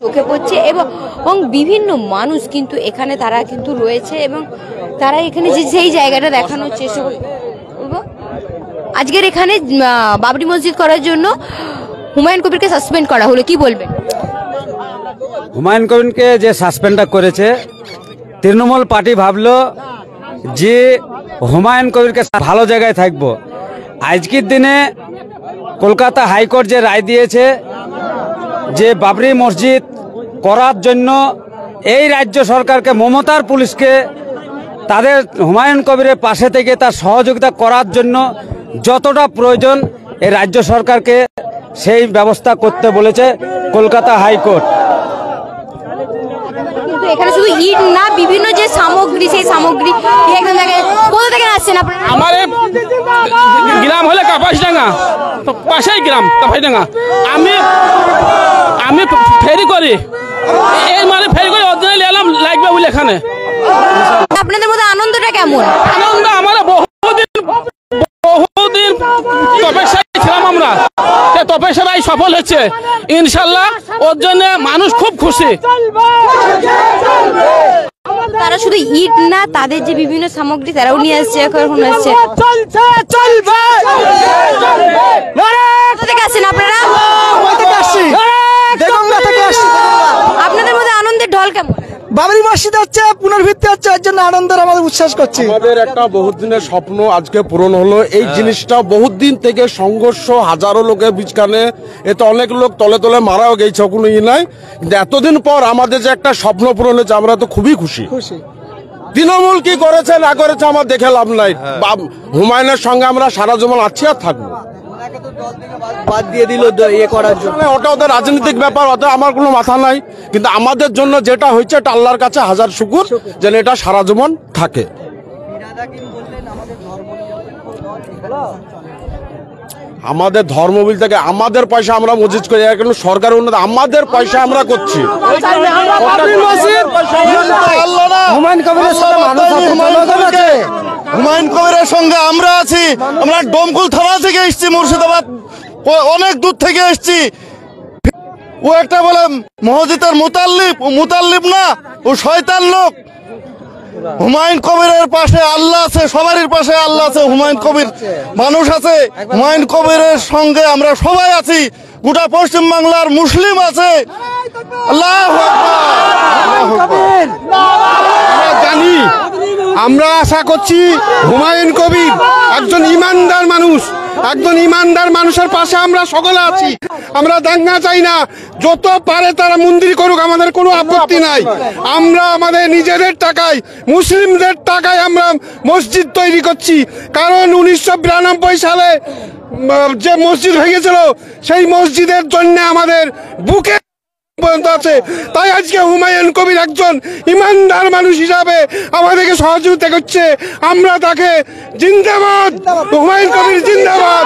চোখে পড়ছে এবং বিভিন্ন মানুষ কিন্তু এখানে তারা কিন্তু রয়েছে এবং তারা এখানে যে সেই জায়গাটা দেখানোর চেষ্টা করবে। আজকের এখানে বাবরি মসজিদ করার জন্য হুমায়ুন কবিরকে সাসপেন্ড করা হলো, কি বলবেন? হুমায়ুন কবিরকে যে সাসপেন্ডটা করেছে, তৃণমূল পার্টি ভাবলো যে হুমায়ুন কবিরকে ভালো জায়গায় থাকবো। আজকের দিনে কলকাতা হাইকোর্ট যে রায় দিয়েছে যে বাবরি মসজিদ করার জন্য এই রাজ্য সরকারকে, মমতার পুলিশকে তাদের হুমায়ুন কবিরের পাশে থেকে তার সহযোগিতা করার জন্য যতটা প্রয়োজন এই রাজ্য সরকারকে সেই ব্যবস্থা করতে বলেছে কলকাতা হাইকোর্ট। কিন্তু এখানে শুধু ইট না, বিভিন্ন যে সামগ্রী, সেই সামগ্রী কোথা থেকে আসছেন আপনারা? আমার গ্রাম হলে কাপাসডাঙ্গা, পাশেই গ্রাম কাপাসডাঙ্গা। আমি ফেরি করি, এই মানে ফেরি করে অরিজিনাল এলাম লাগবে বলে এখানে। আপনাদের মধ্যে আনন্দটা কেমন? আনন্দ আমরা বহুদিন তপস্যায় ছিলাম, আমরা তপস্যায় সফল হচ্ছে ইনশাল্লাহ। ওর জন্য মানুষ খুব খুশি। তারা শুধু ইট না, তাদের যে বিভিন্ন সামগ্রী তারাও নিয়ে আসছে, এখন আসছে। আসছেন আপনারা? আপনাদের মধ্যে আনন্দের ঢল কেমন? বাবরি মসজিদ হচ্ছে, পুনর্ভিত্তি হচ্ছে, এর জন্য আনন্দের আমাদের উচ্ছ্বাস করছি। আমাদের একটা বহুত দিনের স্বপ্ন আজকে পূরণ হলো। এই জিনিসটা বহুত দিন থেকে সংঘর্ষ, হাজারো লোকের বিচকানে, এতে অনেক লোক তলে তলে মারাও গেছে, কোনো ই নাই। কিন্তু এতদিন পর আমাদের যে একটা স্বপ্ন পূরণ হয়েছে, আমরা তো খুবই খুশি। তৃণমূল কি করেছে না করেছে আমার দেখে লাভ নাই। হুমায়ুনের সঙ্গে আমরা সারা জীবন আছি আর থাকবো। বাদ দিয়ে দিল ইয়ে করার জন্য, ওটা ওদের রাজনৈতিক ব্যাপার, ওটা আমার কোনো মাথা নাই। কিন্তু আমাদের জন্য যেটা হয়েছে, এটা আল্লাহর কাছে হাজার শুকুর যেন এটা সারা জীবন থাকে। আমাদের ধর্ম বলতে আমাদের পয়সা আমরা মসজিদ করি, কিন্তু সরকার উন্নতি আমাদের পয়সা আমরা করছি। হুমায়ুন কবিরের সঙ্গে আমরা আছি। আমরা ডোমকুল থানা থেকে এসেছি, মুর্শিদাবাদ অনেক দূর থেকে এসেছি। ও একটা বলে মসজিদের মুতাল্লিব না, ও শয়তান লোক। হুমায়ুন কবিরের পাশে আল্লাহ আছে, সবারই পাশে আল্লাহ আছে। হুমায়ুন কবির মানুষ আছে, হুমায়ুন কবিরের সঙ্গে আমরা সবাই আছি। গোটা পশ্চিম বাংলার মুসলিম আছে। আল্লাহু আকবার। আমরা জানি, আমরা আশা করছি হুমায়ুন কবির একজন ইমানদার মানুষ, একজন ইমানদার মানুষের পাশে আমরা সকলে আছি। আমরা দাঙ্গা চাই না, যত পারে তারা মন্দির করুক, আমাদের কোনো আপত্তি নাই। আমরা আমাদের নিজেদের টাকায়, মুসলিমদের টাকায় আমরা মসজিদ তৈরি করছি। কারণ 1992 সালে যে মসজিদ ভেঙেছিল, সেই মসজিদের জন্য আমাদের বুকে আছে। তাই আজকে হুমায়ুন কবির একজন ইমানদার মানুষ হিসাবে আমাদেরকে সহযোগিতা করছে। আমরা তাকে জিন্দাবাদ, হুমায়ুন কবির জিন্দাবাদ,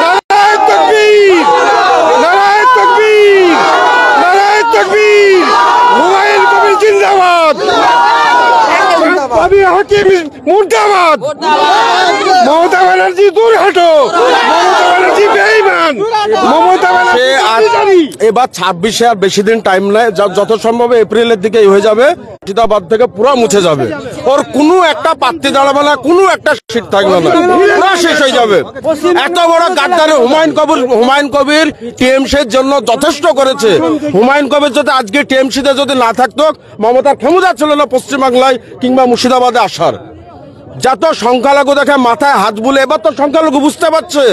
নারায়ে তাকবীর, নারায়ে তাকবীর, নারায়ে তাকবীর, হুমায়ুন কবির জিন্দাবাদ, হাকিম মুর্দাবাদ, মমতা ব্যানার্জি দূর হাঁটো, মমতা ব্যানার্জি বেঈমান, মমতা ব্যানার্জি। এবার 26-এ আর বেশি দিন টাইম নাই, যত সম্ভব এপ্রিলের দিকে হয়ে যাবে, মুর্শিদাবাদ থেকে পুরো মুছে যাবে। ওর কোনো একটা প্রার্থী দাঁড়াবে না, কোনো একটা সিট থাকবে না, পুরো শেষ হয়ে যাবে। এত বড় গাদ্দার হুমায়ুন কবির টিএমসির জন্য যথেষ্ট করেছে। হুমায়ুন কবির যদি আজকে টিএমসিতে যদি না থাকতো, মমতার ক্ষমতা ছিল না পশ্চিমবাংলায় কিংবা মুর্শিদাবাদে আসার। যত সংখ্যালঘু দেখে মাথায় হাত বুলে, এবার তো সংখ্যালঘু বুঝতে পারছে।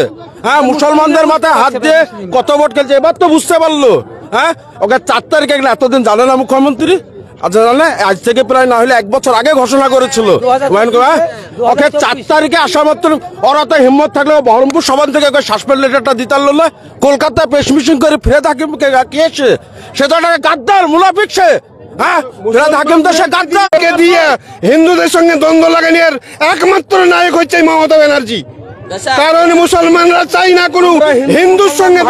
হ্যাঁ, মুসলমানদের মাথায় হাত দিয়ে কত ভোট খেলছে, এবার তো বুঝতে পারলো। হ্যাঁ, ওকে 4 তারিখে এতদিন জানে না মুখ্যমন্ত্রী? আচ্ছা, জানে আজ থেকে প্রায় না হলে 1 বছর আগে ঘোষণা করেছিল ওকে 4 তারিখে আসা মাত্র। ওরা তো হিম্মত থাকলে বহরমপুর সভান থেকে সাসপেন্ড লেটারটা দিতে পারলো না। কলকাতায় প্রেস মিটিং করে ফিরে থাকি সে তো একটা গাদ্দার মুনাফিক সে। হ্যাঁ, হাকিম তো সে গাদ্দারকে দিয়ে হিন্দুদের সঙ্গে দ্বন্দ্ব লাগানোর একমাত্র নায়ক হচ্ছে মমতা ব্যানার্জি। কারণ মুসলমানরা চাই না কোনো হিন্দুর সঙ্গে।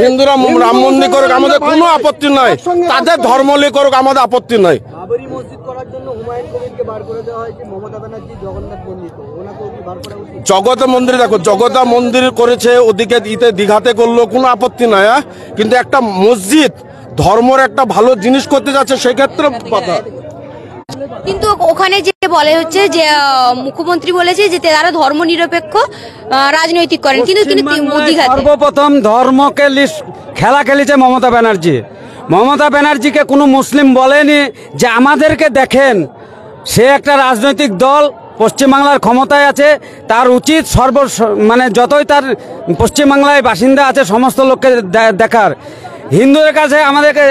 হিন্দুরা রাম মন্দির করুক, আমাদের কোনো আপত্তি নাই। তাদের ধর্ম নিয়ে করুক, আমাদের আপত্তি নাই। জগতে মন্দির দেখো, জগতা মন্দির করেছে, ওদিকে দীঘাতে করলো, কোনো আপত্তি নাই। কিন্তু একটা মসজিদ ধর্মের একটা ভালো জিনিস করতে যাচ্ছে, সেক্ষেত্রে কথা। কিন্তু ওখানে যে বলে হচ্ছে যে মুখ্যমন্ত্রী বলেছে যে তারা ধর্ম নিরপেক্ষ রাজনৈতিক করেন, কিন্তু দীঘাতে সর্বপ্রথম ধর্মকে খেলা খেলেছে মমতা ব্যানার্জি। মমতা ব্যানার্জিকে কোনো মুসলিম বলেনি যে আমাদেরকে দেখেন। সে একটা রাজনৈতিক দল, পশ্চিমবাংলার ক্ষমতায় আছে, তার উচিত মানে যতই তার পশ্চিমবাংলায় বাসিন্দা আছে সমস্ত লোককে দেখার। হিন্দুদের কাছে আমাদেরকে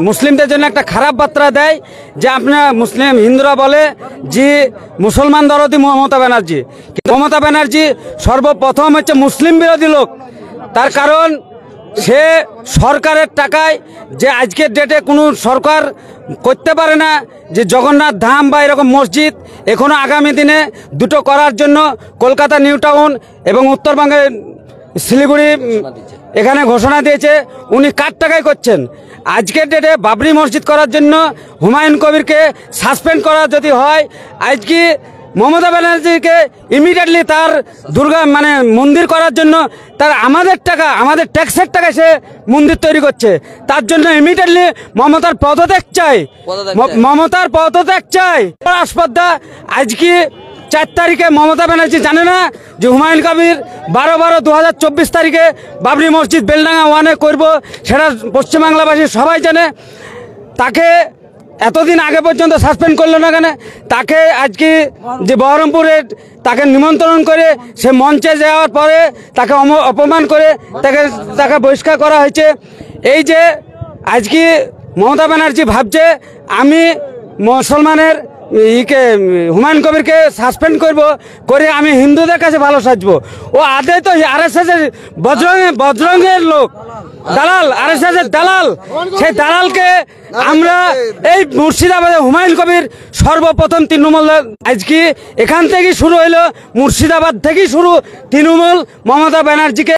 মুসলিমদের জন্য একটা খারাপ বার্তা দেয় যে আপনার মুসলিম হিন্দুরা বলে যে মুসলমান দরদি মমতা ব্যানার্জি। কিন্তু মমতা ব্যানার্জি সর্বপ্রথম হচ্ছে মুসলিম বিরোধী লোক। তার কারণ সে সরকারের টাকায়, যে আজকের ডেটে কোনো সরকার করতে পারে না যে জগন্নাথ ধাম বা এরকম মসজিদ, এখনো আগামী দিনে দুটো করার জন্য কলকাতা নিউ টাউন এবং উত্তরবঙ্গের শিলিগুড়ি এখানে ঘোষণা দিয়েছে। উনি কার টাকায় করছেন? আজকের ডেটে বাবরি মসজিদ করার জন্য হুমায়ুন কবিরকে সাসপেন্ড করা যদি হয়, আজকে মমতা ব্যানার্জিকে ইমিডিয়েটলি তার মানে মন্দির করার জন্য তার আমাদের টাকা, আমাদের ট্যাক্সের টাকায় সে মন্দির তৈরি করছে। তার জন্য ইমিডিয়েটলি মমতার পদত্যাগ চাই, মমতার পদত্যাগ চাই। আসপদ্দা আজকে 4 তারিখে মমতা ব্যানার্জি জানে না যে হুমায়ুন কবির 12/12/2024 তারিখে বাবরি মসজিদ বেলডাঙ্গা 1-এ করব, সেটা পশ্চিমবাংলাবাসী সবাই জানে। তাকে এতদিন আগে পর্যন্ত সাসপেন্ড করলো না কেন? তাকে আজকে যে বহরমপুরে তাকে নিমন্ত্রণ করে সে মঞ্চে যাওয়ার পরে তাকে অপমান করে তাকে বহিষ্কার করা হয়েছে। এই যে আজকে মমতা ব্যানার্জি ভাবছে আমি মুসলমানের হুমায়ুন কবিরকে সাসপেন্ড করে আমি হিন্দুদের কাছে ভালো সাজবো। ও আদে তো আরএসএসের বজরঙ্গের লোক, দালাল, আরএসএসের দালাল। সেই দালালকে আমরা এই মুর্শিদাবাদে হুমায়ুন কবির সর্বপ্রথম তৃণমূল, আজকে এখান থেকেই শুরু হইলো, মুর্শিদাবাদ থেকেই শুরু। তৃণমূল মমতা ব্যানার্জিকে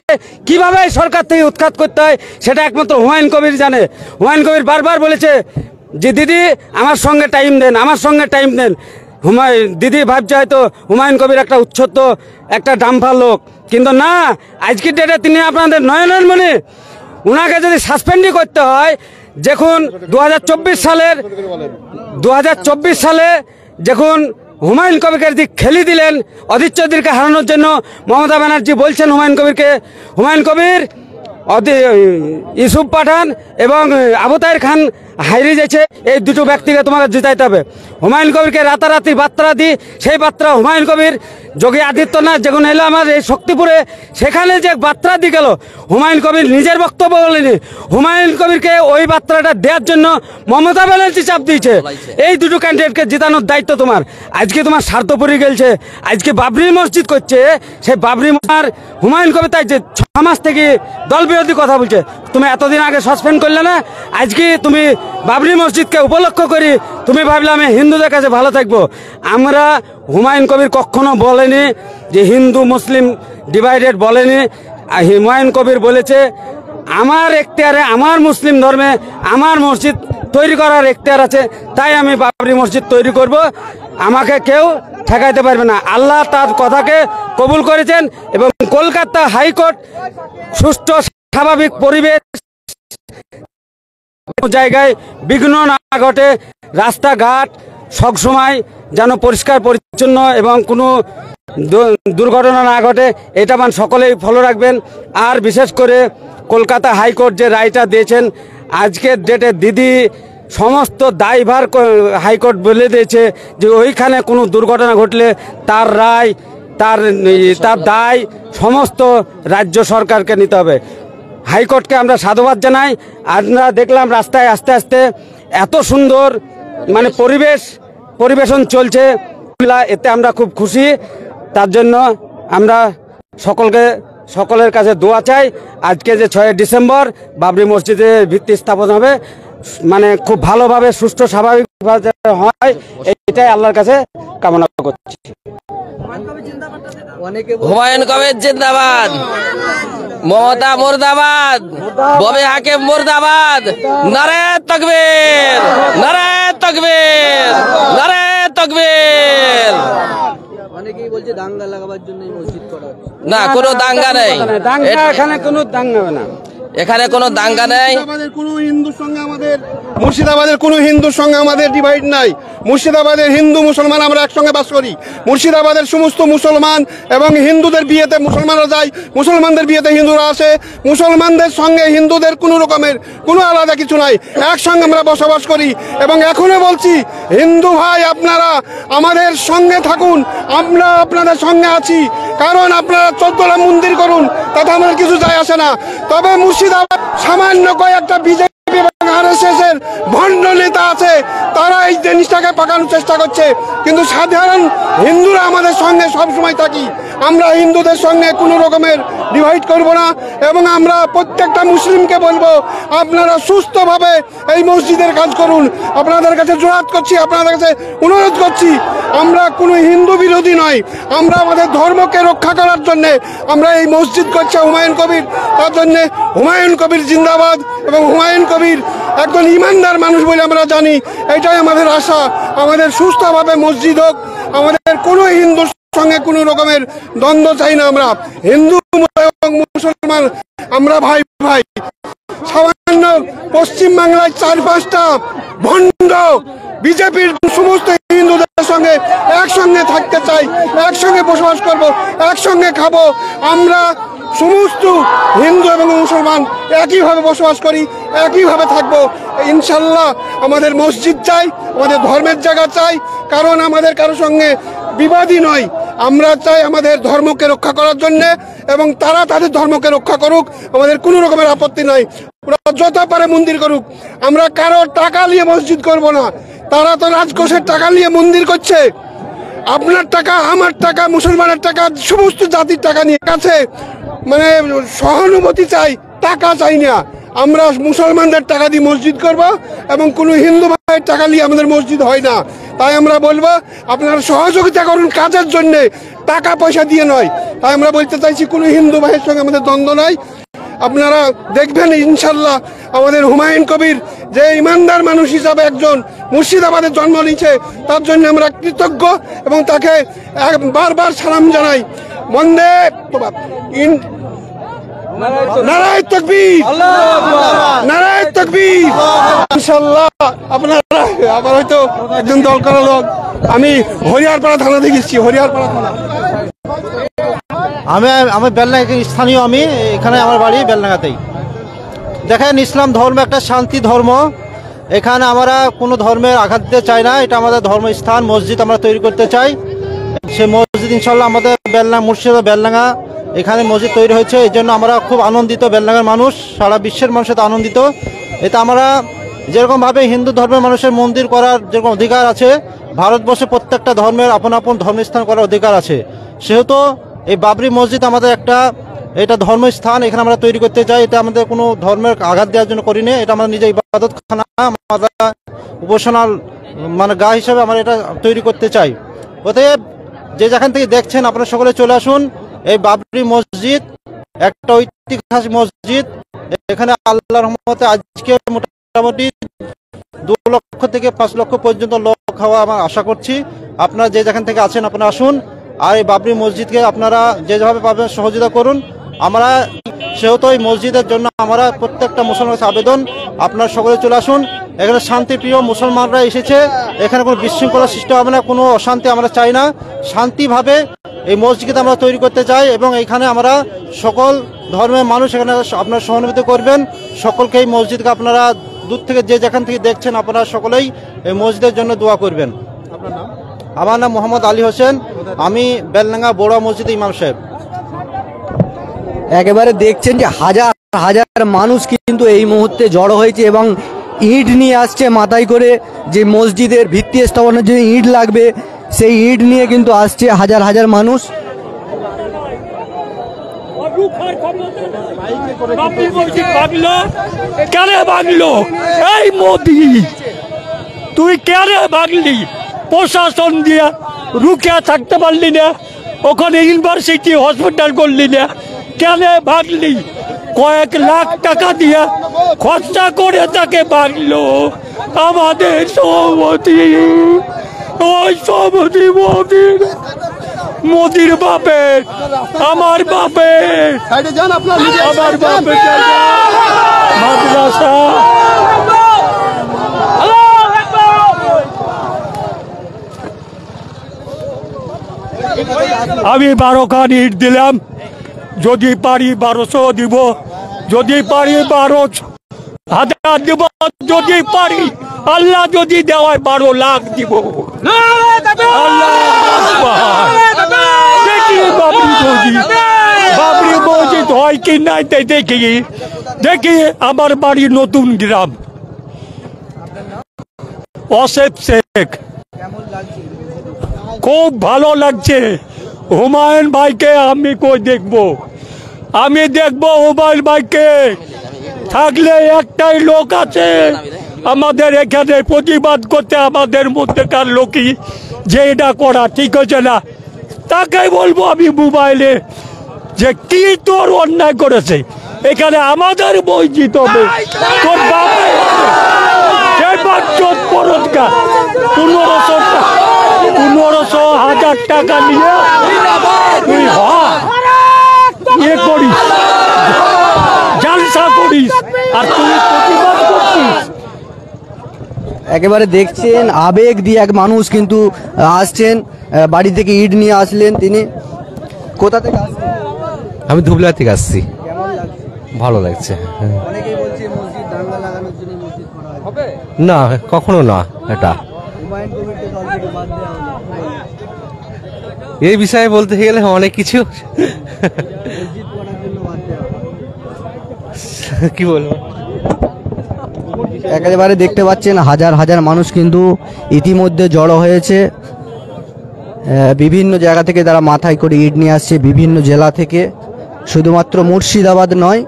কিভাবে সরকার থেকে উৎখাত করতে হয় সেটা একমাত্র হুমায়ুন কবির জানে। হুমায়ুন কবির বারবার বলেছে যে দিদি আমার সঙ্গে টাইম দেন, আমার সঙ্গে টাইম দেন। দিদি ভাবছে হয়তো হুমায়ুন কবির একটা উচ্ছ্বত, একটা ডাম্ফা লোক, কিন্তু না, আজকের ডেটে তিনি আপনাদের নয়নের মনে। ওনাকে যদি সাসপেন্ডই করতে হয়, যখন 2024 সালে যখন হুমায়ুন কবিরকে খেলি দিলেন অধীর চৌধুরীকে হারানোর জন্য, মমতা ব্যানার্জি বলছেন হুমায়ুন কবির ইউসুফ পাঠান এবং আবু তাহের খান হারিয়ে যাচ্ছে, এই দুটো ব্যক্তিকে তোমাকে জিতাইতে হবে। হুমায়ুন কবিরকে রাতারাতি বার্তা দিই, সেই বার্তা হুমায়ুন কবির যোগী আদিত্যনাথ যখন এলো আমার এই শক্তিপুরে, সেখানে যে বার্তা দিয়ে গেল, হুমায়ুন কবির নিজের বক্তব্য বলেনি। হুমায়ুন কবিরকে ওই বার্তাটা দেওয়ার জন্য মমতা ব্যানার্জি চাপ দিয়েছে। এই দুটো ক্যান্ডিডেটকে জেতানোর দায়িত্ব তোমার। আজকে তোমার স্বার্থপরি গেলছে, আজকে বাবরি মসজিদ করছে, সেই বাবরি আর হুমায়ুন কবির তাই যে 6 মাস থেকে দল বিরোধী কথা বলছে। তুমি এতদিন আগে সাসপেন্ড করলে না, আজকে তুমি বাবরি মসজিদকে উপলক্ষ করি তুমি ভাবলে আমি হিন্দুদের কাছে ভালো থাকবো। আমরা হুমায়ুন কবির কখনো বলেনি যে হিন্দু মুসলিম ডিভাইডেড বলেনি। হুমায়ুন কবির বলেছে আমার এখতিয়ারে, আমার মুসলিম ধর্মে আমার মসজিদ তৈরি করার এখতিয়ার আছে, তাই আমি বাবরি মসজিদ তৈরি করব, আমাকে কেউ ঠেকাইতে পারবে না। আল্লাহ তার কথাকে কবুল করেছেন এবং কলকাতা হাইকোর্ট সুষ্ঠু স্বাভাবিক পরিবেশ জায়গায় বিঘ্ন না ঘটে, রাস্তাঘাট সবসময় যেন পরিষ্কার পরিচ্ছন্ন এবং কোনো দুর্ঘটনা না ঘটে, এটা সকলেই ফলো রাখবেন। আর বিশেষ করে কলকাতা হাইকোর্ট যে রায়টা দিয়েছেন, আজকের ডেটে দিদি সমস্ত দায়ভার হাইকোর্ট বলে দিয়েছে যে ওইখানে কোনো দুর্ঘটনা ঘটলে তার রায়, তার দায় সমস্ত রাজ্য সরকারকে নিতে হবে। হাইকোর্টকে আমরা সাধুবাদ জানাই। আমরা দেখলাম রাস্তায় আস্তে আস্তে এত সুন্দর মানে পরিবেশন চলছে, এতে আমরা খুব খুশি। তার জন্য আমরা সকলের কাছে দোয়া চাই। আজকে যে 6 ডিসেম্বর বাবরি মসজিদে ভিত্তি স্থাপন হবে, মানে খুব ভালোভাবে সুষ্ঠু স্বাভাবিকভাবে হয়, এটাই আল্লাহর কাছে কামনা করছি। হুমায়ুন কবির জিন্দাবাদ, মমতা মুর্দাবাদ, ববি হাকিম মুর্দাবাদ, নারে তাকবীর, নারে তাকবীর, নারে তাকবীর। অনেকেই বলছে দাঙ্গা লাগাবার জন্য এই মসজিদ করা হচ্ছে। না, কোনো দাঙ্গা নেই, দাঙ্গা এখানে কোনো দাঙ্গা হবে না। এখানে কোনো দাঙ্গা নেই। মুর্শিদাবাদের কোনো হিন্দুর সঙ্গে আমাদের ডিভাইড নাই। মুর্শিদাবাদের হিন্দু মুসলমান আমরা একসঙ্গে বাস করি। মুর্শিদাবাদের সমস্ত মুসলমান এবং হিন্দুদের বিয়েতে মুসলমানরা যায়, মুসলমানদের বিয়েতে হিন্দুরা আসে। মুসলমানদের সঙ্গে হিন্দুদের কোনো রকমের কোনো আলাদা কিছু নাই, একসঙ্গে আমরা বসবাস করি। এবং এখনো বলছি, হিন্দু ভাই আপনারা আমাদের সঙ্গে থাকুন, আমরা আপনাদের সঙ্গে আছি। কারণ আপনারা 14টা মন্দির করুন, তাতে আমার কিছু যায় আসে না। তবে মুর্শিদাবাদ সামান্য কয়েকটা বিজেপি এবং RSS এর ভণ্ড নেতা আছে, তারা এই জিনিসটাকে পাকানোর চেষ্টা করছে। কিন্তু সাধারণ হিন্দুরা আমাদের সঙ্গে সবসময় থাকি। আমরা হিন্দুদের সঙ্গে কোনো রকমের ডিভাইড করব না। এবং আমরা প্রত্যেকটা মুসলিমকে বলবো, আপনারা সুস্থভাবে এই মসজিদের কাজ করুন। আপনাদের কাছে জোরাত করছি, আপনাদের কাছে অনুরোধ করছি, আমরা কোনো হিন্দু বিরোধী নয়। আমরা আমাদের ধর্মকে রক্ষা করার জন্য আমরা এই মসজিদ করছে হুমায়ুন কবির। তার জন্য হুমায়ুন কবির জিন্দাবাদ। এবং হুমায়ুন কবির একজন ইমানদার মানুষ বলে আমরা জানি। এটাই আমাদের আশা, আমাদের সুস্থভাবে মসজিদ হোক। আমাদের কোনো হিন্দুর সঙ্গে কোনো রকমের দ্বন্দ্ব চাই না। আমরা হিন্দু এবং মুসলমান আমরা ভাই ভাই। সামান্য পশ্চিমবাংলায় 4-5টা ভণ্ড বিজেপির সমস্ত হিন্দুদের সঙ্গে একসঙ্গে থাকতে চাই, একসঙ্গে বসবাস করব, একসঙ্গে খাবো। আমরা সমস্ত হিন্দু এবং মুসলমান একইভাবে বসবাস করি, একইভাবে থাকবো ইনশাল্লাহ। আমাদের মসজিদ চাই, আমাদের ধর্মের জায়গা চাই, কারণ আমাদের কারোর সঙ্গে বিবাদী নয়। আমরা চাই আমাদের ধর্মকে রক্ষা করার জন্যে, এবং তারা তাদের ধর্মকে রক্ষা করুক, আমাদের কোনো রকমের আপত্তি নাই। ওরা যত পারে মন্দির করুক, আমরা কারো টাকা নিয়ে মসজিদ করব না। তারা তো রাজকোষের টাকা নিয়ে মন্দির করছে। আপনার টাকা, আমার টাকা, মুসলমানের টাকা, সমস্ত জাতির টাকা নিয়ে কাছে মানে সহানুভূতি চাই, টাকা চাই না। আমরা মুসলমানদের টাকা দিয়ে মসজিদ করব, এবং কোনো হিন্দু ভাইয়ের টাকা নিয়ে আমাদের মসজিদ হয় না। তাই আমরা বলবো, আপনারা সহযোগিতা করুন কাজের জন্যে, টাকা পয়সা দিয়ে নয়। তাই আমরা বলতে চাইছি, কোনো হিন্দু ভাইয়ের সঙ্গে আমাদের দ্বন্দ্ব নাই। আপনারা দেখবেন ইনশাল্লাহ আমাদের হুমায়ুন কবির যে ইমানদার মানুষ হিসাবে একজন মুর্শিদাবাদে জন্ম নিয়েছে, তার জন্য আমরা কৃতজ্ঞ এবং তাকে বারবার সালাম জানাই। বন্দে নারায়ে তাকবীর, নারায়ে তাকবীর। ইনশাল্লাহ আপনারা আবার হয়তো একজন দল করা লোক। আমি হরিয়ারপাড়া থানা থেকে এসেছি, হরিয়ারপাড়া থানা। আমি বেলডাঙ্গা স্থানীয়, আমি এখানে আমার বাড়ি বেলডাঙ্গাতেই। দেখেন, ইসলাম ধর্ম একটা শান্তি ধর্ম। এখানে আমরা কোনো ধর্মের আঘাত দিতে চাই না। এটা আমাদের ধর্মস্থান, মসজিদ আমরা তৈরি করতে চাই। সেই মসজিদ ইনশাল্লাহ আমাদের বেলডাঙ্গা, মুর্শিদাবাদ বেলডাঙ্গা এখানে মসজিদ তৈরি হয়েছে। এই জন্য আমরা খুব আনন্দিত, বেলডাঙ্গার মানুষ, সারা বিশ্বের মানুষ এতে আনন্দিত। এতে আমরা যেরকমভাবে হিন্দু ধর্মের মানুষের মন্দির করার যেরকম অধিকার আছে, ভারতবর্ষে প্রত্যেকটা ধর্মের আপন আপন ধর্মস্থান করার অধিকার আছে। সেহেতু এই বাবরি মসজিদ আমাদের একটা, এটা ধর্মস্থান, এখানে আমরা তৈরি করতে চাই। এটা আমাদের কোনো ধর্মের আঘাত দেওয়ার জন্য করি না। এটা আমাদের নিজের ইবাদতখানা, আমরা উপাসনাল মানে গা হিসাবে আমরা এটা তৈরি করতে চাই। অতএব যে যেখান থেকে দেখছেন, আপনারা সকলে চলে আসুন। এই বাবরি মসজিদ একটা ঐতিহাসিক মসজিদ। এখানে আল্লাহর রহমতে আজকে মোটামুটি 2 লক্ষ থেকে 5 লক্ষ পর্যন্ত লোক হওয়া আমরা আশা করছি। আপনারা যে যেখান থেকে আছেন আপনারা আসুন, আর এই বাবরি মসজিদকে আপনারা যেভাবে পাবেন সহযোগিতা করুন। আমরা সেহেতু এই মসজিদের জন্য আমরা প্রত্যেকটা মুসলমানের আবেদন, আপনারা সকলে চলে আসুন। এখানে শান্তিপ্রিয় মুসলমানরা এসেছে, এখানে কোনো বিশৃঙ্খলা সৃষ্টি হবে না, কোনো অশান্তি আমরা চাই না। শান্তিভাবে এই মসজিদ আমরা তৈরি করতে চাই, এবং এখানে আমরা সকল ধর্মের মানুষ এখানে আপনারা সহানুভূতি করবেন। সকলকে এই মসজিদকে আপনারা দূর থেকে যে যেখান থেকে দেখছেন, আপনারা সকলেই এই মসজিদের জন্য দোয়া করবেন। আমার নাম মোহাম্মদ আলী হোসেন, আমি বেলডাঙ্গা বড়ুয়া মসজিদে ইমাম সাহেব। একেবারে দেখছেন যে হাজার হাজার মানুষ কিন্তু এই মুহূর্তে জড়ো হয়েছে, এবং ইট নিয়ে আসছে মাথায় করে। যে মসজিদের ভিত্তি স্থাপনের জন্য ইট লাগবে, সেই ইট নিয়ে কিন্তু আসছে হাজার হাজার মানুষ। কেন ভাঙলো এই মোদি? তুই কেন ভাঙলি? প্রশাসন দিয়ে রুকিয়া থাকতে পারলি না, ওখানে ইউনিভার্সিটি হসপিটাল করলি না, কেন ভাঙলি? কয়েক লাখ টাকা দিয়ে খরচা করে তাকে ভাঙলো আমাদের সভাপতি। ওই সভাপতি মোদির মোদির বাপের, আমার বাপের, আমার বাপের জায়গা, মাদ্রাসা। আমি 12 খান ইট দিলাম, যদি পারি 1200 দিব, যদি পারি 12,000 দিব, যদি পারি আল্লাহ যদি দেওয়ায় 12 লাখ দিব। দেখি বাবরি মসজিদ হয় কি নাই তাই দেখি। আমার বাড়ি নতুন গ্রাম, অসেফ শেখ। খুব ভালো লাগছে। হুমায়ুন ভাইকে আমি কই দেখবো, আমি দেখবো হুমায়ুন ভাইকে। থাকলে একটাই লোক আছে আমাদের এখানে প্রতিবাদ করতে, আমাদের মধ্যেকার লোকই, যে এটা করা ঠিক হচ্ছে না, তাকে বলবো আমি মোবাইলে যে কি তোর অন্যায় করেছে। এখানে আমাদের মসজিদ হবে, তোর বাপে 1500 টাকা নিয়ে তুই ইয়ে করিস, জালসা করিস, আর তুই প্রতিবাদ করছিস। একেবারে দেখছেন আবেগ দিয়ে এক মানুষ কিন্তু আসছেন, বাড়ি থেকে ইট নিয়ে আসলেন। তিনি কোথা থেকে আসছেন? আমি ধুবলা থেকে আসছি। ভালো লাগছে। অনেকেই বলছে মসজিদ দাঙ্গা লাগানোর জন্য মসজিদ করা হবে না, কখনো না। এটা হুমায়ুন কবিরকে দল থেকে বাদ দেওয়া হলো, এই বিষয়ে বলতে গেলে অনেক কিছু। মসজিদ করার জন্য বাদ দেওয়া হলো। কি বলবো, একেবারে দেখতে পাচ্ছেন হাজার হাজার মানুষ কিন্তু ইতিমধ্যে জড়ো হয়েছে। বিভিন্ন জায়গা থেকে তারা মাথায় করে ইট নিয়ে আসছে, বিভিন্ন জেলা থেকে, শুধুমাত্র মুর্শিদাবাদ নয়,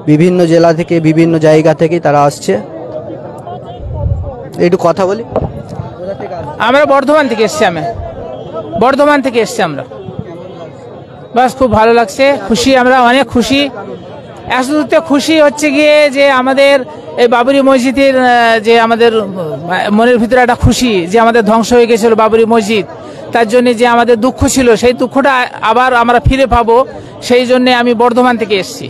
বিভিন্ন জেলা থেকে, বিভিন্ন জায়গা থেকে তারা আসছে। একটু কথা বলি। আমরা বর্ধমান থেকে এসছি, বর্ধমান থেকে এসছি আমরা। বাস খুব ভালো লাগছে, খুশি, আমরা অনেক খুশি। একসাথে খুশি হচ্ছে গিয়ে যে আমাদের এই বাবরি মসজিদের যে আমাদের মনের ভিতরে একটা খুশি যে আমাদের ধ্বংস হয়ে গেছিল বাবরি মসজিদ, তার জন্য যে আমাদের দুঃখ ছিল সেই দুঃখটা আবার আমরা ফিরে পাবো, সেই জন্যে আমি বর্ধমান থেকে এসেছি।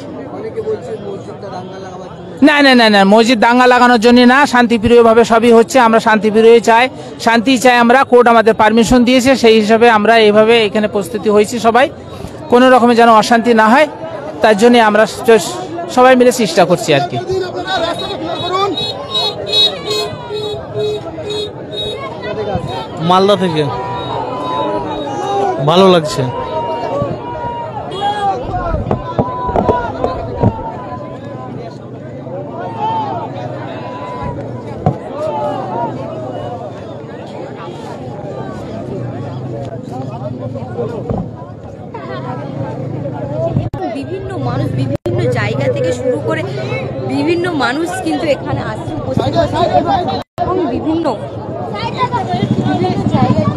না না না না, মসজিদ দাঙ্গা লাগানোর জন্য না, শান্তিপ্রিয়ভাবে সবই হচ্ছে। আমরা শান্তিপ্রিয় চাই, শান্তি চাই আমরা। কোর্ট আমাদের পারমিশন দিয়েছে, সেই হিসাবে আমরা এইভাবে এখানে প্রস্তুতি হয়েছি সবাই, কোনো রকমের যেন অশান্তি না হয়, তার জন্য আমরা সবাই মিলে চেষ্টা করছি আর কি। মালদা থেকে। ভালো লাগছে। বিভিন্ন মানুষ বিভিন্ন জায়গা থেকে শুরু করে বিভিন্ন মানুষ কিন্তু এখানে আসছে, উপস্থিত হচ্ছে এবং বিভিন্ন জায়গায়।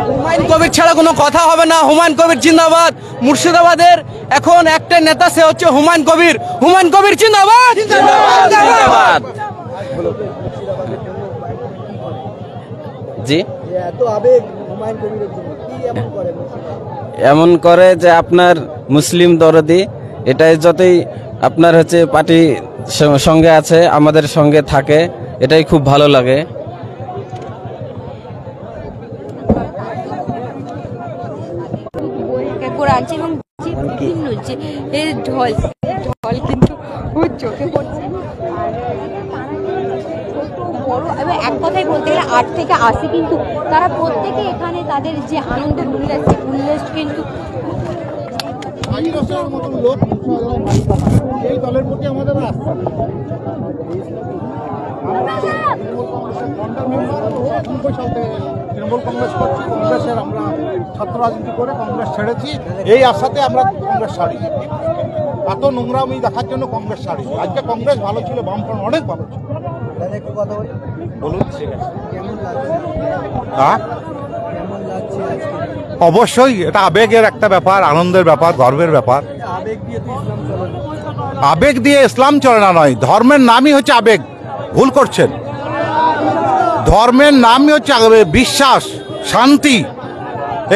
হুমায়ুন কবির ছাড়া কোনো কথা হবে না। হুমায়ুন কবির জিন্দাবাদ। মুর্শিদাবাদের এখন একটা নেতা, সে হচ্ছে হুমায়ুন কবির। হুমায়ুন কবির জিন্দাবাদ, জিন্দাবাদ। জি, এত আবেগ হুমায়ুন কবিরের জন্য কি এমন করে? এমন করে যে আপনার মুসলিম দরদি, এটাই যতই আপনার হচ্ছে পার্টি সঙ্গে আছে, আমাদের সঙ্গে থাকে, এটাই খুব ভালো লাগে। আনছে এবং যে বিভিন্ন যে ঢল কিন্তু চোখে পড়ছে। বড় এবং এক কথায় বলতে গেলে 8 থেকে 80 কিন্তু তারা প্রত্যেকে এখানে তাদের যে আনন্দ উল্লাস কিন্তু এই দলের প্রতি আমাদের আস্থা। তৃণমূল কংগ্রেস করছি, কংগ্রেসের আমরা ছাত্র রাজনীতি করে কংগ্রেস ছেড়েছি, এই আশাতে আমরা কংগ্রেস ছাড়ি। এত নোংরামি দেখার জন্য কংগ্রেস ছাড়ি। আজকে কংগ্রেস ভালো ছিল, বামফ্রন্ট অনেক ভালো ছিল। বলুন, অবশ্যই এটা আবেগের একটা ব্যাপার, আনন্দের ব্যাপার, গর্বের ব্যাপার। আবেগ দিয়ে ইসলাম চলে না, নয়, ধর্মের নামই হচ্ছে আবেগ। ভুল করছেন। ধর্মের নামই হচ্ছে বিশ্বাস, শান্তি।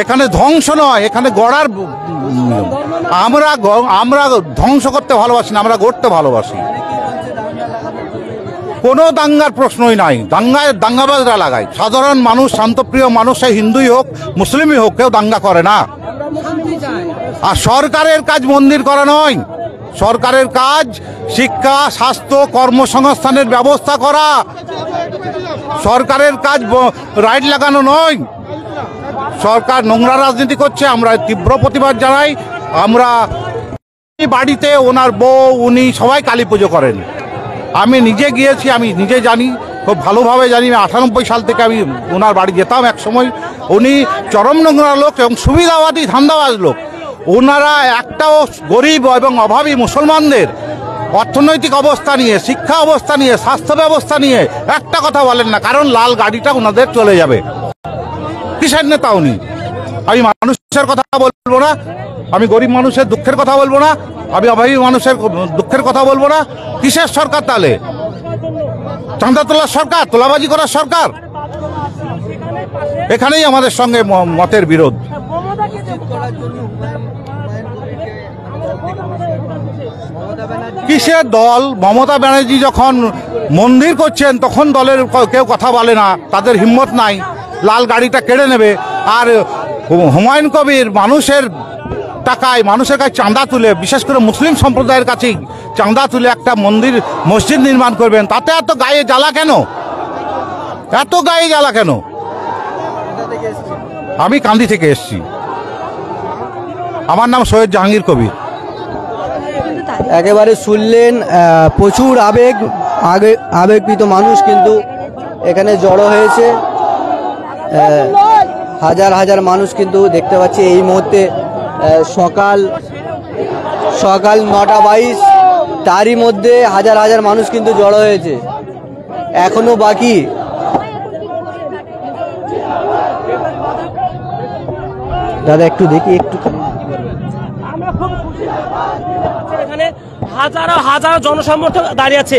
এখানে ধ্বংস নয়, এখানে গড়ার। আমরা ধ্বংস করতে ভালোবাসি না, আমরা গড়তে ভালোবাসি। কোনো দাঙ্গার প্রশ্নই নাই। দাঙ্গাবাজরা লাগায়। সাধারণ মানুষ, শান্তপ্রিয় মানুষ, সে হিন্দুই হোক মুসলিমই হোক, কেউ দাঙ্গা করে না। আর সরকারের কাজ মন্দির করা নয়, সরকারের কাজ শিক্ষা, স্বাস্থ্য, কর্মসংস্থানের ব্যবস্থা করা। সরকারের কাজ রাইট লাগানো নয়। সরকার নোংরা রাজনীতি করছে, আমরা তীব্র প্রতিবাদ জানাই। আমরা বাড়িতে ওনার বউ, উনি সবাই কালী পুজো করেন। আমি নিজে গিয়েছি, আমি নিজে জানি, খুব ভালোভাবে জানি। 98 সাল থেকে আমি ওনার বাড়ি যেতাম এক সময়। উনি চরম নোংরা লোক এবং সুবিধাবাদী ধান্দাবাজ লোক। ওনারা একটাও গরিব এবং অভাবী মুসলমানদের অর্থনৈতিক অবস্থা নিয়ে, শিক্ষা অবস্থা নিয়ে, স্বাস্থ্য ব্যবস্থা নিয়ে একটা কথা বলেন না, কারণ লাল গাড়িটা ওনাদের চলে যাবে। কিসের নেতা উনি? আমি মানুষের কথা বলবো না, আমি গরিব মানুষের দুঃখের কথা বলবো না, আমি অভাবী মানুষের দুঃখের কথা বলবো না। কিসের সরকার তাহলে? চাঁদা তোলার সরকার, তোলাবাজি করার সরকার? এখানেই আমাদের সঙ্গে মতের বিরোধ। কিসের দল? মমতা ব্যানার্জি যখন মন্দির করছেন তখন দলের কেউ কথা বলে না, তাদের হিম্মত নাই, লাল গাড়িটা কেড়ে নেবে। আর হুমায়ুন কবির মানুষের টাকায়, মানুষের কাছে চাঁদা তুলে, বিশেষ করে মুসলিম সম্প্রদায়ের কাছেই চাঁদা তুলে একটা মন্দির, মসজিদ নির্মাণ করবেন। তাতে এত গায়ে জ্বালা কেন? এত গায়ে জ্বালা কেন? আমি কান্দি থেকে এসেছি। আমার নাম সৈয়দ জাহাঙ্গীর কবির। একেবারে শুনলেন, প্রচুর আবেগপ্রীত মানুষ কিন্তু এখানে জড়ো হয়েছে। হাজার হাজার মানুষ কিন্তু দেখতে পাচ্ছি এই মুহূর্তে। সকাল 9:22, তারই মধ্যে হাজার হাজার মানুষ কিন্তু জড়ো হয়েছে। এখনো বাকি। দাদা একটু দেখি, একটু এখানে হাজারো হাজারো জনসমর্থক দাঁড়িয়ে আছে।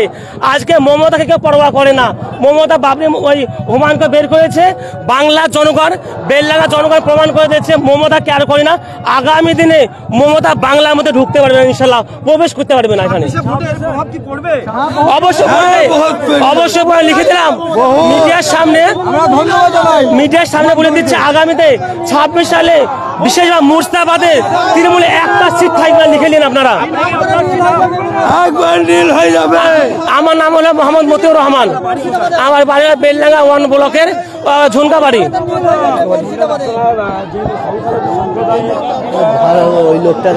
আজকে মমতাকে কেউ পরোয়া করে না। মমতা বাবরি ওই হুমায়ুনকে বের করেছে, বাংলার জনগণ, বেলডাঙ্গার জনগণ প্রমাণ করে দিয়েছে মমতা কেয়ার করে না। আগামী দিনে মমতা বাংলার মধ্যে ঢুকতে পারবে না, ইনশাল্লাহ প্রবেশ করতে পারবে না। এখানে অবশ্যই অবশ্যই লিখে দিলাম মিডিয়ার সামনে বলে দিচ্ছে, আগামীতে 26 সালে বিশেষভাবে মুর্শিদাবাদে তৃণমূলে একটা সিট থাকবে, লিখে নিন আপনারা। আমার নাম হলো মোহাম্মদ মতিউর রহমান, আমার বাড়ি বেলডাঙ্গা 1 ব্লকের ঝুনকা বাড়ি। ওই লোকটা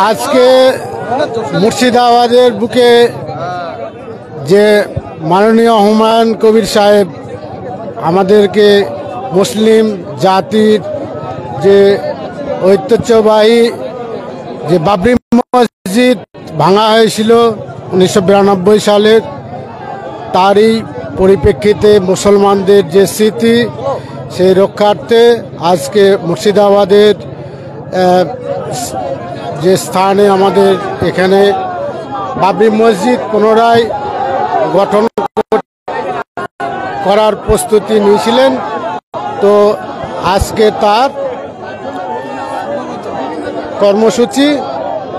আজকে মুর্শিদাবাদের বুকে যে মাননীয় হুমায়ুন কবির সাহেব আমাদেরকে মুসলিম জাতির যে ঐতিহ্যবাহী যে বাবরি মসজিদ ভাঙা হয়েছিল 1992 সালের, তারই পরিপ্রেক্ষিতে মুসলমানদের যে স্মৃতি সেই রক্ষার্থে আজকে মুর্শিদাবাদের যে স্থানে আমাদের এখানে বাবরি মসজিদ পুনরায় গঠন করার প্রস্তুতি নিয়েছিলেন। তো আজকে তার কর্মসূচি,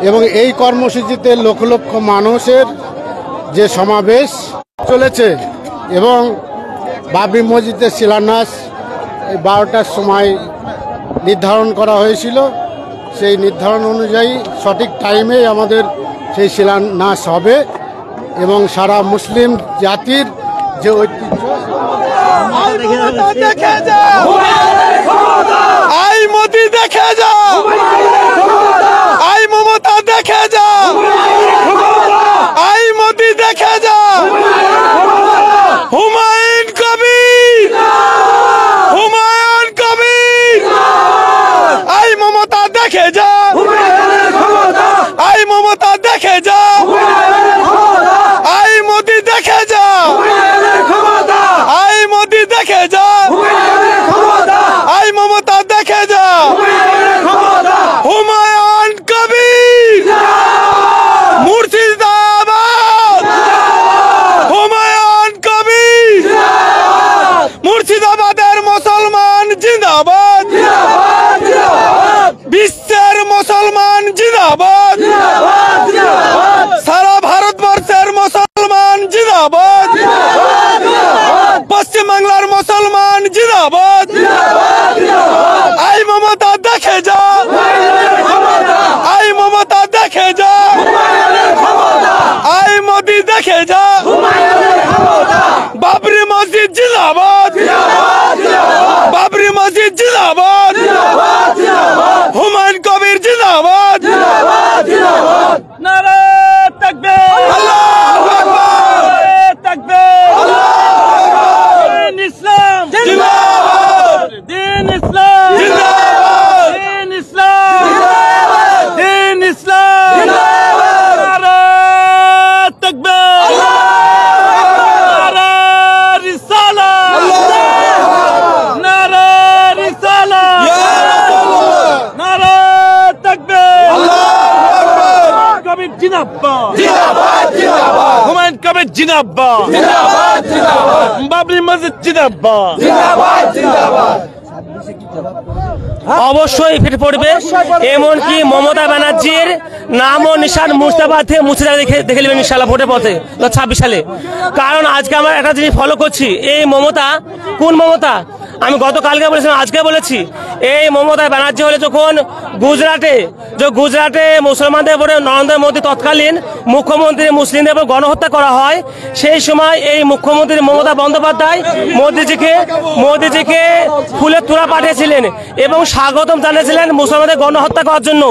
এবং এই কর্মসূচিতে লক্ষ লক্ষ মানুষের যে সমাবেশ চলেছে, এবং বাবরি মসজিদের শিলান্যাস এই 12টার সময় নির্ধারণ করা হয়েছিল। সেই নির্ধারণ অনুযায়ী সঠিক টাইমে আমাদের সেই শিলান্যাস হবে, এবং সারা মুসলিম জাতির যে ঐতিহ্য আই মোদি দেখে যাও, আই মমতা দেখে যাও, আই মোদি দেখে যাও, হুমায়ুন কবির, হুমায়ুন কবির, আই মমতা দেখে যাও, আই মমতা দেখে যাও, আই মোদি দেখে যাও, আই মোদি দেখে যাও, আই মমতা দেখে যাও, জিন্দাবাদ, পশ্চিম বাংলার মুসলমান জিন্দাবাদ, আই মমতা দেখে যা, আই মমতা দেখে যা, আই মোদি দেখে যা, বাবরি মসজিদ জিন্দাবাদ, বাবরি মসজিদ জিন্দাবাদ, হুমায়ুন কবির জিন্দাবাদ, নারে তাকবীর, আল্লাহু আকবার, তাকবীর, দিন ইসলাম জিন্দাবাদ, দিন ইসলাম জিন্দাবাদ, দিন ইসলাম দিন ইসলাম নারে তাকবীর, নারে রিসালাত, নারে রিসালাত, নারে তাকবীর, কবির জিন্দাবাদ, হুমায়ুন কবির জিন্দাবাদ, বাবরি মসজিদ জিন্দাবাদ, অবশ্যই ফেটে পড়বে। এমনকি মমতা ব্যানার্জির নাম ও নিশান মুর্শিদাবাদ থেকে মুছে দেখে নেবেন ইনশাল্লাহ ভোটের পথে 2026 সালে। কারণ আজকে আমরা একটা জিনিস ফলো করছি, এই মমতা কোন মমতা আমি গতকালকে বলেছিলাম, আজকে বলেছি, এই মমতা ব্যানার্জি হলে যখন গুজরাটে মুসলমানদের উপরে নরেন্দ্র মোদী তৎকালীন মুখ্যমন্ত্রী মুসলিমদের উপর গণহত্যা করা হয়, সেই সময় এই মুখ্যমন্ত্রী মমতা বন্দ্যোপাধ্যায় মোদীজিকে ফুলের তোড়া পাঠিয়েছিলেন এবং স্বাগতম জানিয়েছিলেন মুসলমানদের গণহত্যা করার জন্য।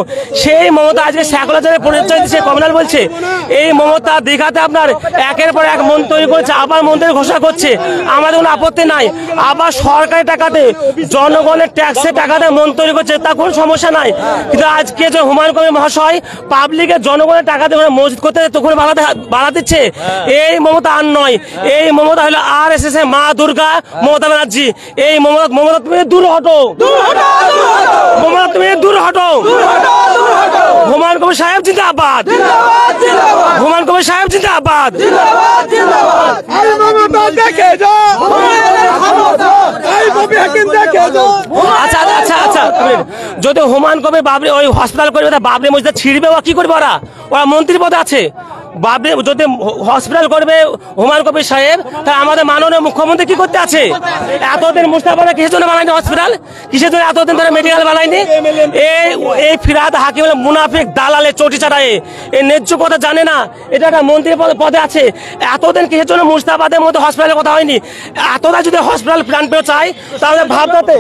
সেই মমতা আজকে স্যাকুলার পরিচয় দিচ্ছে, কমিউনাল বলছে। এই মমতা দীঘাতে আপনার একের পর এক মন্ত্রী তৈরি করেছে, আবার মন্ত্রী ঘোষণা করছে, আমাদের কোনো আপত্তি নাই। আবার সরকারি টাকাতে জনগণের ট্যাক্সের টাকাতে মন্ত্রী তৈরি করছে, তার কোনো সমস্যা নাই। কিন্তু আজকে যে হুমায়ুন কবির মহাশয় পাবলিকের জনগণের টাকাতে মসজিদ করতে তখন বাড়া দিচ্ছে, এই মমতা আর নয়। এই মমতা হলো RSS এর মা দুর্গা মমতা ব্যানার্জি। এই মমতা তুমি দূর হটো, মমতা তুমি দূর হটো। হুমায়ুন কবির সাহেব জিন্দাবাদ, হুমায়ুন কবির সাহেব জিন্দাবাদ। আচ্ছা আচ্ছা আচ্ছা, যদি হুমায়ুন কবির বাবরি ওই হসপিটাল করবে, বাবরি মসজিদ ছিড়বে, ওরা কি করবে? ওরা মন্ত্রী পদে আছে। বাবরি যদি হসপিটাল করবে হুমায়ুন কবির সাহেব, তাহলে আমাদের মাননীয় মুখ্যমন্ত্রী কি করতে আছে? এতদিন মুস্তাফা কিসের জন্য বানায়নি হসপিটাল? কিসের জন্য এতদিন ধরে মেডিকেল বানায়নি? এই ফিরহাদ হাকিম হলো মুনাফিক, দালালে, চটি চাটায়, এই ন্যায্য কথা জানে না। এটা একটা মন্ত্রী পদে আছে। এতদিন কিসের জন্য মুস্তাফাদের মধ্যে হসপিটালের কথা হয়নি? এতটা যদি হসপিটাল প্ল্যান পেয়ে চাই, তাহলে ভাবতে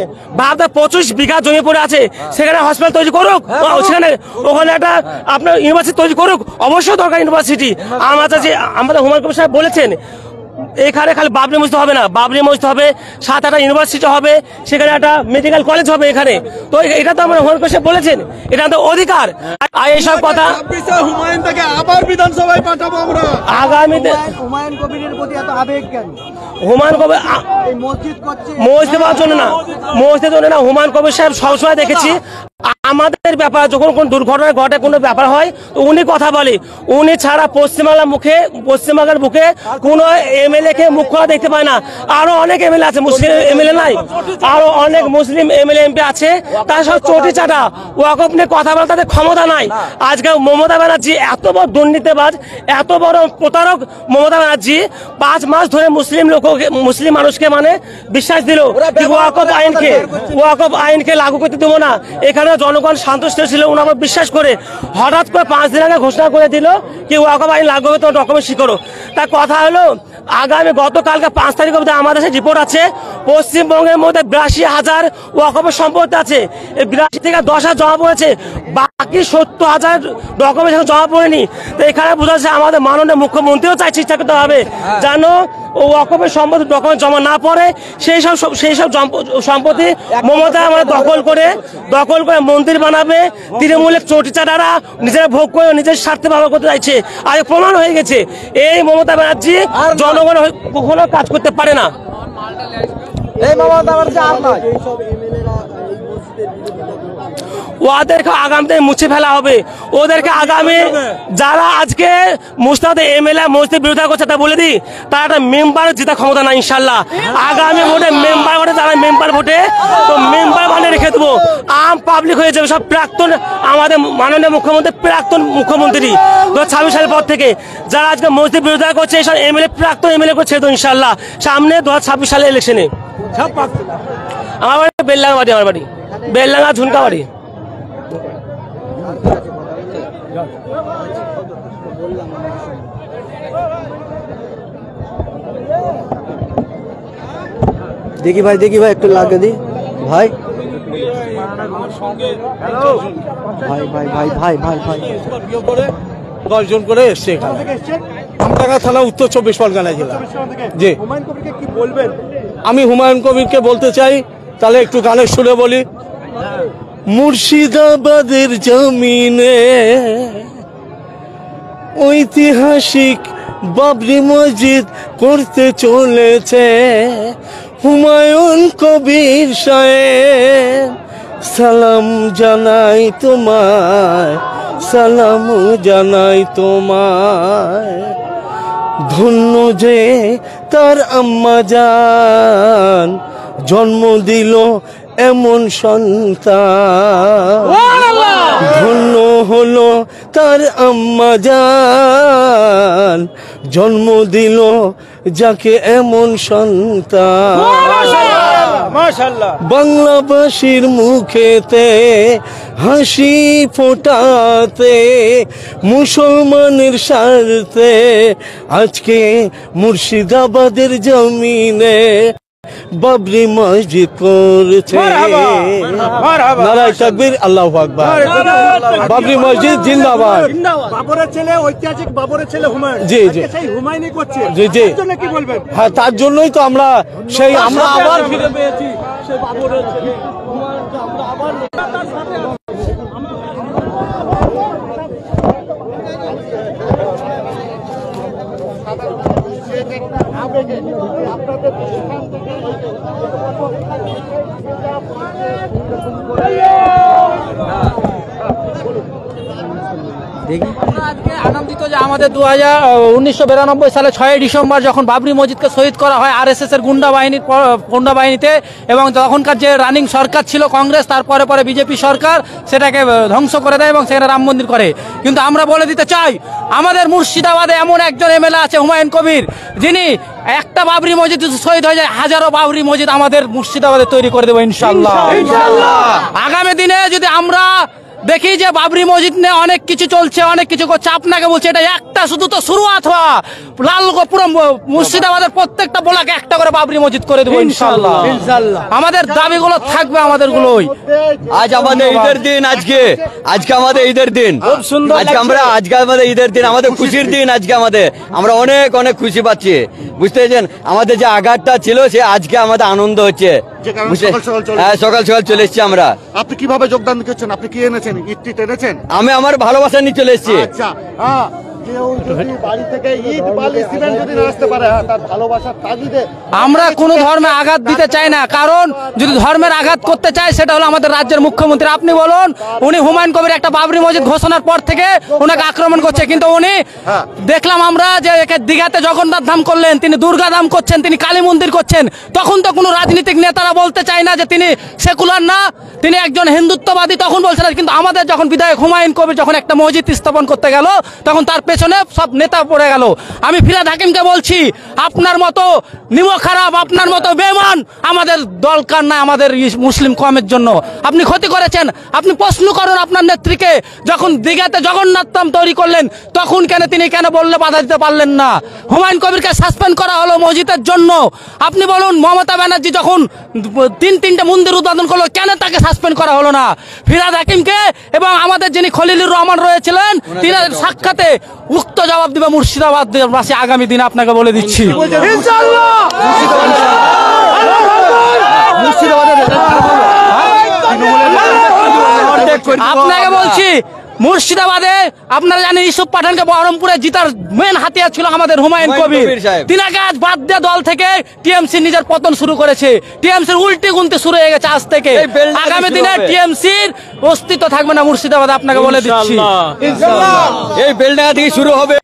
25 বিঘা জমি পড়ে আছে, সেখানে হসপিটাল তৈরি করুক, সেখানে ওখানে একটা আপনার ইউনিভার্সিটি তৈরি করুক, অবশ্যই দরকার ইউনিভার্সিটি। আমাদের হুমায়ুন কবির সাহেব বলেছেন এখানে খালি বাবরি মসজিদ হবে না, বাবরি মসজিদ হবে, 7-8টা ইউনিভার্সিটি হবে, সেখানে একটা মেডিকেল কলেজ হবে এখানে। তো এটা তো আমরা হুমায়ুন কবির সাহেব বলেছেন, এটা আমাদের অধিকার। আর এইসব কথা হুমায়ুনটাকে আবার বিধানসভায় পাঠাবো আমরা আগামীতে। হুমায়ুন কবিরের প্রতি এত আবেগ কেন? হুমায়ুন কবির মসজিদ পাওয়ার জন্য না, মসজিদের জন্য না। হুমায়ুন কবির সাহেব সবসময় দেখেছি আমাদের ব্যাপার যখন কোন দুর্ঘটনা ঘটে, কোনো ব্যাপার হয়, তো উনি কথা বলে। উনি ছাড়া পশ্চিমবাংলার বুকে কোন MLA কে মুখ খোলা দেখতে পায় না। আরো অনেক MLA আছে, মুসলিম MLA নাই, আরো অনেক মুসলিম MLA MP আছে, তার সব চটি চাটা, ওয়াকফ নিয়ে কথা বলার তাদের ক্ষমতা নাই। আজকে মমতা ব্যানার্জি এত বড় দুর্নীতিবাজ, এত বড় প্রতারক মমতা ব্যানার্জি 5 মাস ধরে মুসলিম মানুষকে মানে বিশ্বাস দিল ওয়াকফ আইনকে লাগু করতে দেবো না। এখানে জনগণ সন্তুষ্ট ছিল, ওনারা বিশ্বাস করে হঠাৎ করে 5 দিন আগে ঘোষণা করে দিল কি ওয়াকফ আইন লাগু হবে, তো ডকুমেন্ট শিখরো। তার কথা হলো আগামী গতকালকে 5 তারিখ অবধি আমাদের কাছে রিপোর্ট আছে, পশ্চিমবঙ্গের মধ্যে 82,000 ওয়াকফের সম্পত্তি আছে। এই 82 থেকে 10,000 জমা পড়েছে, বাকি 70,000 ডকুমেন্ট জমা পড়েনি। তো এখানে বোঝা যাচ্ছে আমাদের মাননীয় মুখ্যমন্ত্রীও চাই চেষ্টা করতে হবে যেন ওয়াকফের সম্পত্তি ডকুমেন্ট জমা না পড়ে। সেই সব সম্পত্তি মমতা আমাদের দখল করে মন্দির বানাবে। তৃণমূলের চটিচাটারা নিজেরা ভোগ করে নিজের স্বার্থে ব্যবহার করতে চাইছে, আর প্রমাণ হয়ে গেছে এই মমতা ব্যানার্জি জনগণ কখনো কাজ করতে পারে না। ওদেরকে আগামীতে মুছে ফেলা হবে। ওদেরকে আগামী যারা আজকে মুস্তাফা MLA মসজিদের বিরোধিতা করছে, তা বলে দিই, তারা একটা মেম্বার জেতা ক্ষমতা না ইনশাল্লাহ। আগামী ভোটে মেম্বার ভোটে যারা মেম্বার ভোটে, তো মেম্বার মানে রেখে দেবো, আম পাবলিক হয়ে যাবে। সব প্রাক্তন আমাদের মাননীয় মুখ্যমন্ত্রী, প্রাক্তন মুখ্যমন্ত্রী 2026 সালের পর থেকে যারা আজকে মসজিদ বিরোধিতা করছে, এইসব এমএলএ, প্রাক্তন এমএলএ করে ছেড়ে দেবো ইনশাল্লাহ সামনে 2026 সালের ইলেকশনে। আমার বাড়ি বেললাঙ্গা বাড়ি, আমার বাড়ি বেললাঙ্গা ঝুনকা বাড়ি। দেখি ভাই একটু লাগিয়ে দি ভাই। ভাই 10 জন করে এসছে এখানে, আমডাঙ্গা থানা, উত্তর 24 পরগনা জেলা। জি, আমি হুমায়ুন কবিরকে বলতে চাই, তাহলে একটু গানের সুরে বলি। মুর্শিদাবাদের জমিনে ঐতিহাসিক বাবরি মসজিদ করতে চলেছে হুমায়ুন কবির সাহেব, সালাম জানাই তোমায়, সালাম জানাই তোমায়। ধন্য যে তার আম্মা জান জন্ম দিল এমন সন্তান, ধন্য হলো তার আম্মা জান জন্ম দিল যাকে এমন সন্তান। বাংলাবাসীর মুখেতে হাসি ফোটাতে মুসলমানের স্বার্থে আজকে মুর্শিদাবাদের জমিনে বাবরি মসজিদ করছে। নারায়ে তাকবীর, আল্লাহু আকবার। বাবরি মসজিদ জিন্দাবাদ। বাবরের ছেলে, ঐতিহাসিক বাবরের ছেলে হুমায়ুন, জি জি সেই হুমায়ুনই করছে। জি জি, তার জন্য কি বলবেন? হ্যাঁ, তার জন্যই তো আমরা আমরা আবার ফিরে পেয়েছি সেই বাবরের ছেলে হুমায়ুনকে, আমরা আবার আজকে আনন্দিত যে আমাদের 1992 সালে 6 ডিসেম্বর যখন বাবরি মসজিদকে শহীদ করা হয় আরএসএস এর গুন্ডা বাহিনীতে, এবং তখনকার যে রানিং সরকার ছিল কংগ্রেস, তারপরে পরে বিজেপি সরকার সেটাকে ধ্বংস করে দেয় এবং সেখানে রাম মন্দির করে। কিন্তু আমরা বলে দিতে চাই, আমাদের মুর্শিদাবাদে এমন একজন এমএলএ আছে হুমায়ুন কবির, যিনি একটা বাবরি মসজিদ শহীদ হয়ে যায়, হাজারো বাবরি মসজিদ আমাদের মুর্শিদাবাদে তৈরি করে দেবো ইনশাআল্লাহ। আগামী দিনে যদি আমরা দেখি যে বাবরি মসজিদ নিয়ে অনেক কিছু চলছে, অনেক কিছু করছে, আপনাকে বলছে এটা একটা শুধু তো শুরুয়াত হওয়া। পুরো মুর্শিদাবাদের প্রত্যেকটা ব্লকে একটা করে বাবরি মসজিদ করে দেবো ইনশাআল্লাহ। আমাদের দাবিগুলো থাকবে আমাদের গুলোই। আজ আমাদের ঈদের দিন, আজকে আমাদের ঈদের দিন, খুব সুন্দর। আজকে আমাদের ঈদের দিন, আমাদের খুশির দিন। আজকে আমরা অনেক খুশি পাচ্ছি, বুঝতে পেরেছেন। আমাদের যে আঘাতটা ছিল সে আজকে আমাদের আনন্দ হচ্ছে। হ্যাঁ, সকাল সকাল চলে এসেছি আমরা। আপনি কিভাবে যোগদান করছেন? আপনি কি এনেছেন? ইট এনেছেন? আমি আমার ভালোবাসা নিয়ে চলে এসেছি। আচ্ছা, হ্যাঁ, কেউ যদি বাড়ি থেকে ইট বালি সিমেন্ট যদি না আসতে পারে, তার ভালোবাসার তাগিদে আমরা কোনো ধর্মে আঘাত দিতে চাই না, কারণ যদি ধর্মের আঘাত করতে চাই সেটা হলো আমাদের রাজ্যের মুখ্যমন্ত্রী। আপনি বলুন, উনি হুমায়ুন কবির একটা বাবরি মসজিদ ঘোষণার পর থেকে ওনাকে আক্রমণ করছে, কিন্তু উনি দেখলাম আমরা যে একে দীঘাতে জগন্নাথ ধাম করলেন, তিনি দুর্গা ধাম করছেন, তিনি কালী মন্দির করছেন। তখন তো কোনো রাজনীতিক নেতারা বলতে চায় না যে তিনি সেকুলার না, তিনি একজন হিন্দুত্ববাদী, তখন বলছে না। কিন্তু আমাদের যখন বিধায়ক হুমায়ুন কবির যখন একটা মসজিদ স্থাপন করতে গেল, তখন তার পেছনে সব নেতা পড়ে গেল। আমি ফিরহাদ হাকিমকে বলছি, আপনার মতো নিমো খারাপ, আপনার মতো বেঈমান আমাদের দরকার না আমাদের মুসলিম কমের জন্য। আপনি ক্ষতি করেছেন, আপনি প্রশ্ন করুন আপনার নেত্রীকে। যখন দীঘাতে জগন্নাথ ধাম তৈরি করলেন, তখন তিনি কেন বললে বাধা দিতে পারলেন না? হুমায়ুন কবিরকে সাসপেন্ড করা হলো মসজিদের জন্য। আপনি বলুন, মমতা ব্যানার্জি যখন 3-3টে মন্দির উদ্বোধন করলো, কেন তাকে সাসপেন্ড করা হলো না? ফিরহাদ হাকিমকে এবং আমাদের যিনি খলিলুর রহমান রয়েছিলেন, তিনি সাক্ষাতে উক্ত জবাব দিবে মুর্শিদাবাদ বাসী আগামী দিনে, আপনাকে বলে দিচ্ছি। আপনাকে বলছি, মুর্শিদাবাদে আপনারা জানেন ইউসুফ পাঠানকে বহরমপুরে জিতার মেন হাতিয়ার ছিল আমাদের হুমায়ুন কবির। তিনাকে আজ বাদ দিয়ে দল থেকে টিএমসি নিজের পতন শুরু করেছে। টিএমসির উল্টি গুনতে শুরু হয়ে গেছে আজ থেকে। আগামী দিনে টিএমসির অস্তিত্ব থাকবে না মুর্শিদাবাদে, আপনাকে বলে দিচ্ছি। এই বেলডাঙ্গা থেকে শুরু হবে।